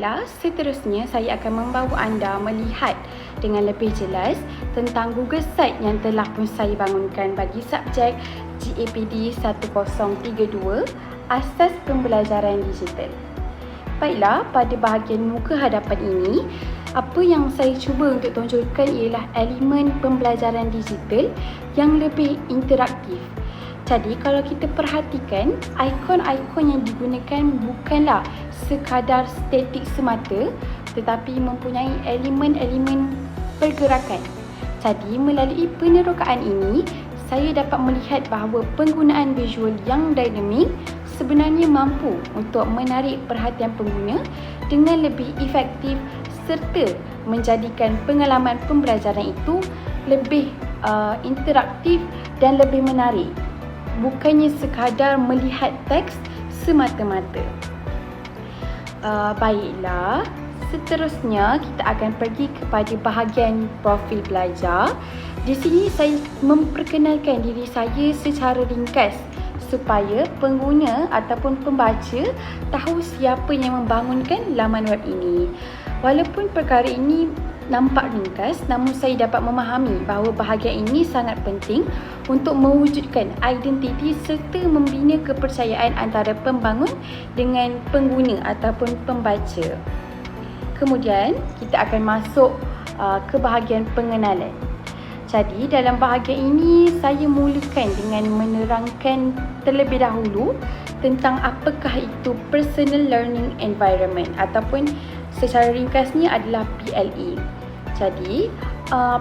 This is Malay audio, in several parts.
Baiklah, seterusnya saya akan membawa anda melihat dengan lebih jelas tentang Google Site yang telah pun saya bangunkan bagi subjek GAPD 1032 Asas Pembelajaran Digital. Baiklah, pada bahagian muka hadapan ini, apa yang saya cuba untuk tunjukkan ialah elemen pembelajaran digital yang lebih interaktif. Jadi kalau kita perhatikan, ikon-ikon yang digunakan bukanlah sekadar statik semata, tetapi mempunyai elemen-elemen pergerakan. Jadi melalui penerokaan ini, saya dapat melihat bahawa penggunaan visual yang dinamik sebenarnya mampu untuk menarik perhatian pengguna dengan lebih efektif serta menjadikan pengalaman pembelajaran itu lebih interaktif dan lebih menarik. Bukannya sekadar melihat teks semata-mata. Baiklah, seterusnya kita akan pergi kepada bahagian profil pelajar. Di sini saya memperkenalkan diri saya secara ringkas supaya pengguna ataupun pembaca tahu siapa yang membangunkan laman web ini. Walaupun perkara ini nampak ringkas, namun saya dapat memahami bahawa bahagian ini sangat penting untuk mewujudkan identiti serta membina kepercayaan antara pembangun dengan pengguna ataupun pembaca. Kemudian kita akan masuk ke bahagian pengenalan. Jadi dalam bahagian ini saya mulakan dengan menerangkan terlebih dahulu tentang apakah itu Personal Learning Environment ataupun secara ringkasnya adalah PLE. Jadi,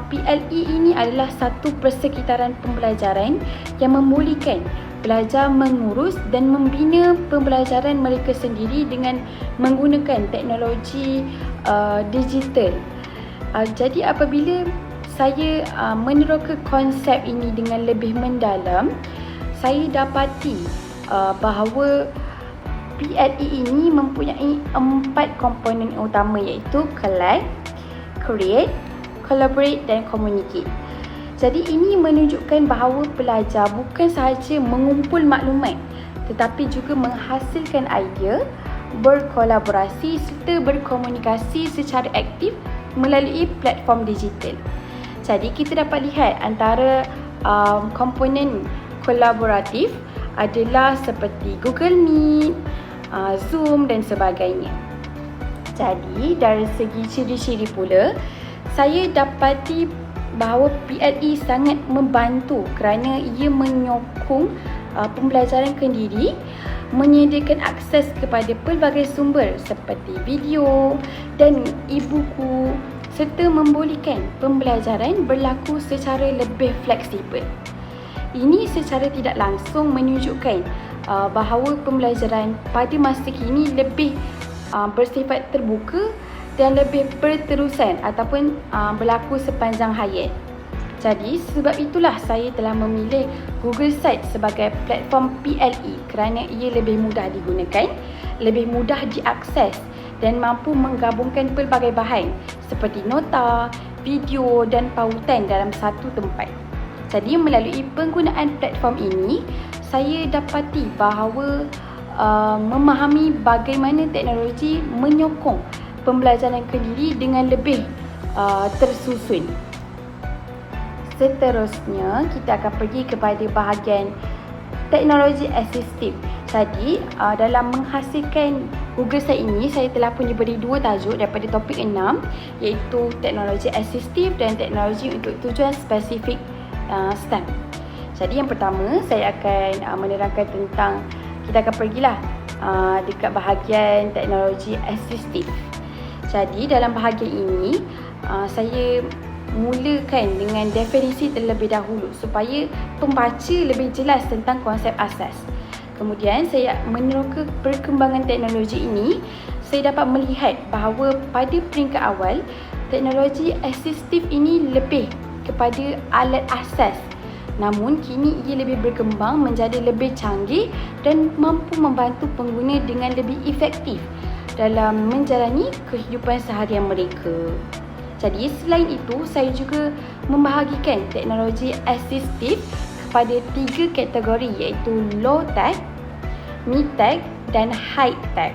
PLE ini adalah satu persekitaran pembelajaran yang membolehkan pelajar mengurus dan membina pembelajaran mereka sendiri dengan menggunakan teknologi digital. Jadi apabila saya meneroka konsep ini dengan lebih mendalam, saya dapati bahawa PLE ini mempunyai 4 komponen utama, iaitu collect, create, collaborate dan communicate. Jadi ini menunjukkan bahawa pelajar bukan sahaja mengumpul maklumat tetapi juga menghasilkan idea, berkolaborasi serta berkomunikasi secara aktif melalui platform digital. Jadi kita dapat lihat antara komponen kolaboratif adalah seperti Google Meet, Zoom dan sebagainya. Jadi dari segi ciri-ciri pula, saya dapati bahawa PLE sangat membantu kerana ia menyokong pembelajaran kendiri, menyediakan akses kepada pelbagai sumber seperti video dan e-buku serta membolehkan pembelajaran berlaku secara lebih fleksibel. Ini secara tidak langsung menunjukkan bahawa pembelajaran pada masa kini lebih bersifat terbuka dan lebih berterusan ataupun berlaku sepanjang hayat. Jadi sebab itulah saya telah memilih Google Site sebagai platform PLE kerana ia lebih mudah digunakan, lebih mudah diakses dan mampu menggabungkan pelbagai bahan seperti nota, video dan pautan dalam satu tempat. Jadi melalui penggunaan platform ini, saya dapati bahawa memahami bagaimana teknologi menyokong pembelajaran kendiri dengan lebih tersusun. Seterusnya, kita akan pergi kepada bahagian teknologi asistif. Jadi, dalam menghasilkan Google Site ini, saya telah pun diberi 2 tajuk daripada topik 6, iaitu teknologi asistif dan teknologi untuk tujuan spesifik STEM. Jadi yang pertama, saya akan menerangkan tentang, kita akan pergilah dekat bahagian teknologi asistif. Jadi dalam bahagian ini, saya mulakan dengan definisi terlebih dahulu supaya pembaca lebih jelas tentang konsep asas. Kemudian saya meneroka perkembangan teknologi ini, saya dapat melihat bahawa pada peringkat awal, teknologi asistif ini lebih kepada alat asas. Namun kini ia lebih berkembang menjadi lebih canggih dan mampu membantu pengguna dengan lebih efektif dalam menjalani kehidupan seharian mereka. Jadi selain itu, saya juga membahagikan teknologi asistif kepada 3 kategori, iaitu low tech, mid tech dan high tech.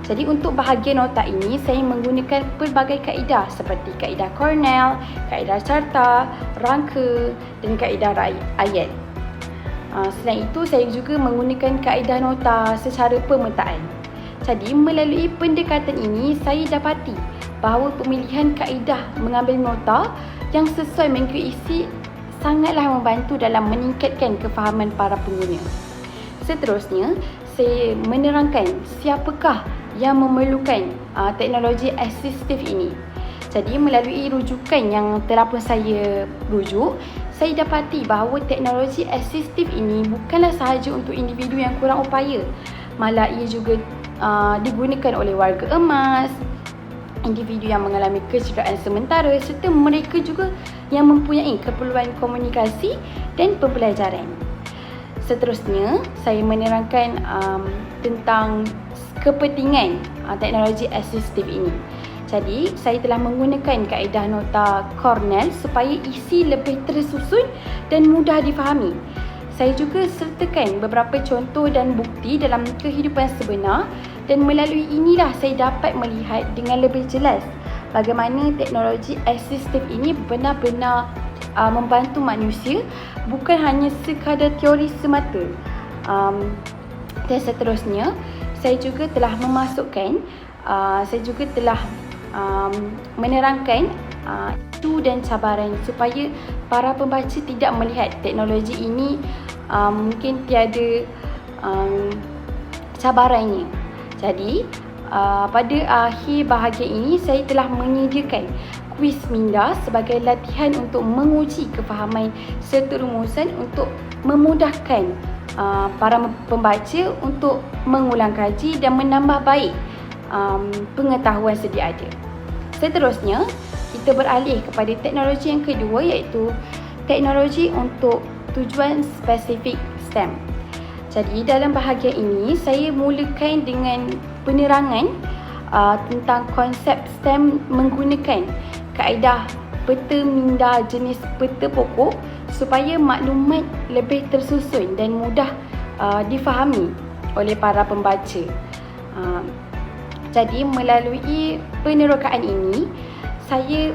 Jadi untuk bahagian nota ini saya menggunakan pelbagai kaedah seperti kaedah Cornell, kaedah carta, rangka dan kaedah ayat. Selain itu saya juga menggunakan kaedah nota secara pemetaan. Jadi melalui pendekatan ini saya dapati bahawa pemilihan kaedah mengambil nota yang sesuai mengikut isi sangatlah membantu dalam meningkatkan kefahaman para pengguna. Seterusnya, saya menerangkan siapakah yang memerlukan teknologi asistif ini. Jadi melalui rujukan yang telah pun saya rujuk, saya dapati bahawa teknologi asistif ini bukanlah sahaja untuk individu yang kurang upaya, malah ia juga digunakan oleh warga emas, individu yang mengalami kecederaan sementara serta mereka juga yang mempunyai keperluan komunikasi dan pembelajaran. Seterusnya, saya menerangkan tentang kepentingan teknologi asistif ini. Jadi, saya telah menggunakan kaedah nota Cornell supaya isi lebih tersusun dan mudah difahami. Saya juga sertakan beberapa contoh dan bukti dalam kehidupan sebenar dan melalui inilah saya dapat melihat dengan lebih jelas bagaimana teknologi asistif ini benar-benar membantu manusia, bukan hanya sekadar teori semata. Dan seterusnya, saya juga telah memasukkan, menerangkan isu dan cabaran supaya para pembaca tidak melihat teknologi ini mungkin tiada cabarannya. Jadi pada akhir bahagian ini saya telah menyediakan kuis minda sebagai latihan untuk menguji kefahaman serta rumusan untuk memudahkan para pembaca untuk mengulang kaji dan menambah baik pengetahuan sedia ada. Seterusnya, kita beralih kepada teknologi yang kedua, iaitu teknologi untuk tujuan spesifik STEM. Jadi dalam bahagian ini saya mulakan dengan penerangan tentang konsep STEM menggunakan kaedah peta minda jenis peta pokok supaya maklumat lebih tersusun dan mudah difahami oleh para pembaca. Jadi melalui penerokaan ini saya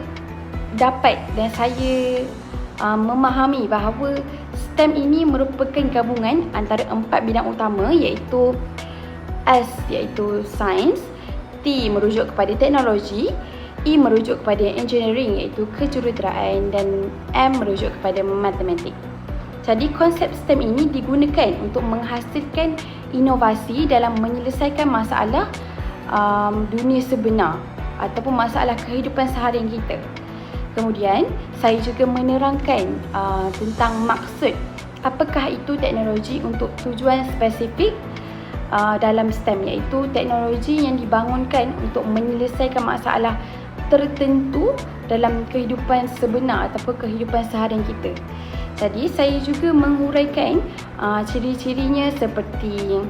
dapat dan saya memahami bahawa STEM ini merupakan gabungan antara 4 bidang utama, iaitu S iaitu Sains, T merujuk kepada teknologi, E merujuk kepada engineering iaitu kejuruteraan dan M merujuk kepada matematik. Jadi konsep STEM ini digunakan untuk menghasilkan inovasi dalam menyelesaikan masalah dunia sebenar ataupun masalah kehidupan seharian kita. Kemudian saya juga menerangkan tentang maksud apakah itu teknologi untuk tujuan spesifik dalam STEM, iaitu teknologi yang dibangunkan untuk menyelesaikan masalah tertentu dalam kehidupan sebenar ataupun kehidupan seharian kita. Jadi saya juga menguraikan ciri-cirinya seperti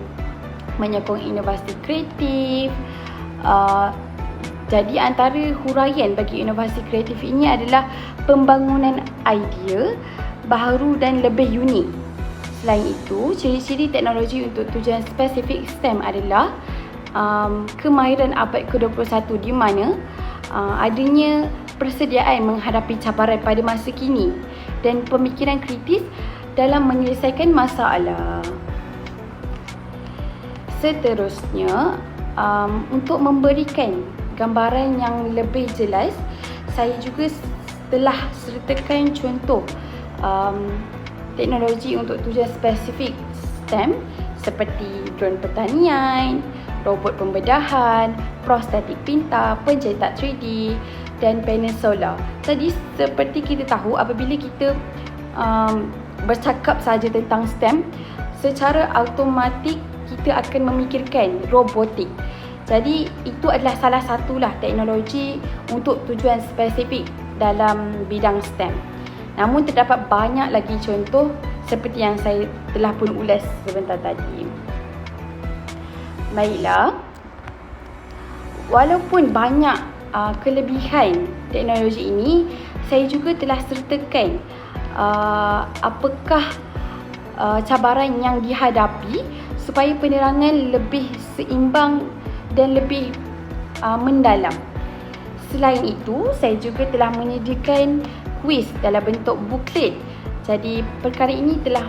menyokong inovasi kreatif. Jadi antara huraian bagi inovasi kreatif ini adalah pembangunan idea baru dan lebih unik. Selain itu, ciri-ciri teknologi untuk tujuan spesifik STEM adalah kemahiran abad ke-21 di mana adanya persediaan menghadapi cabaran pada masa kini dan pemikiran kritis dalam menyelesaikan masalah. Seterusnya, untuk memberikan gambaran yang lebih jelas, saya juga telah sertakan contoh teknologi untuk tujuan spesifik STEM seperti drone pertanian, robot pembedahan, prostetik pintar, pencetak 3D dan panel solar. Jadi seperti kita tahu, apabila kita bercakap saja tentang STEM, secara automatik kita akan memikirkan robotik. Jadi itu adalah salah satulah teknologi untuk tujuan spesifik dalam bidang STEM. Namun terdapat banyak lagi contoh seperti yang saya telah pun ulas sebentar tadi. Baiklah, walaupun banyak kelebihan teknologi ini, saya juga telah sertakan apakah cabaran yang dihadapi supaya penerangan lebih seimbang dan lebih mendalam. Selain itu, saya juga telah menyediakan kuis dalam bentuk buklet. Jadi perkara ini telah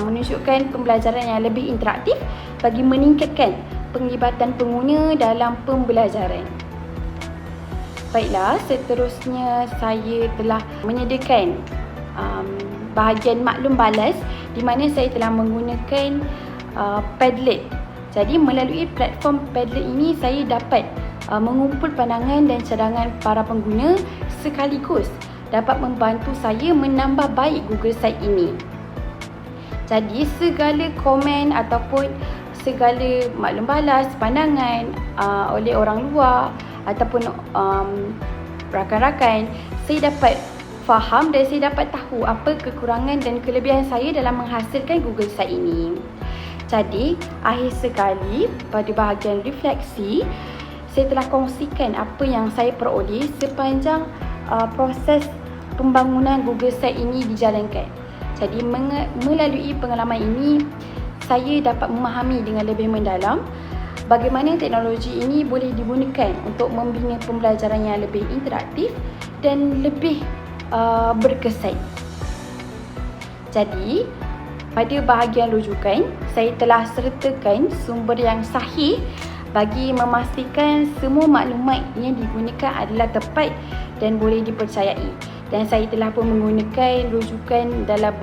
menunjukkan pembelajaran yang lebih interaktif bagi meningkatkan penglibatan pengguna dalam pembelajaran. Baiklah, seterusnya saya telah menyediakan bahagian maklum balas di mana saya telah menggunakan Padlet. Jadi melalui platform Padlet ini saya dapat mengumpul pandangan dan cadangan para pengguna sekaligus dapat membantu saya menambah baik Google Site ini. Jadi segala komen ataupun segala maklum balas, pandangan oleh orang luar ataupun rakan-rakan, saya dapat faham dan saya dapat tahu apa kekurangan dan kelebihan saya dalam menghasilkan Google Site ini. Jadi, akhir sekali pada bahagian refleksi, saya telah kongsikan apa yang saya peroleh sepanjang proses pembangunan Google Site ini dijalankan. Jadi, melalui pengalaman ini, saya dapat memahami dengan lebih mendalam bagaimana teknologi ini boleh digunakan untuk membina pembelajaran yang lebih interaktif dan lebih berkesan. Jadi, pada bahagian rujukan, saya telah sertakan sumber yang sahih bagi memastikan semua maklumat yang digunakan adalah tepat dan boleh dipercayai. Dan saya telah pun menggunakan rujukan dalam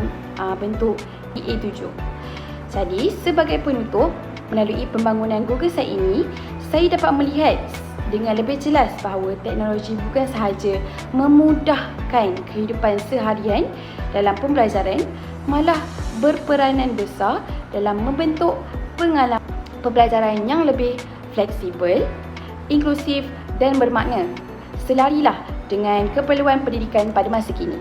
bentuk EA7. Jadi, sebagai penutup, melalui pembangunan Google Site ini, saya dapat melihat dengan lebih jelas bahawa teknologi bukan sahaja memudahkan kehidupan seharian dalam pembelajaran, malah berperanan besar dalam membentuk pengalaman pembelajaran yang lebih fleksibel, inklusif dan bermakna. Selarilah dengan keperluan pendidikan pada masa kini.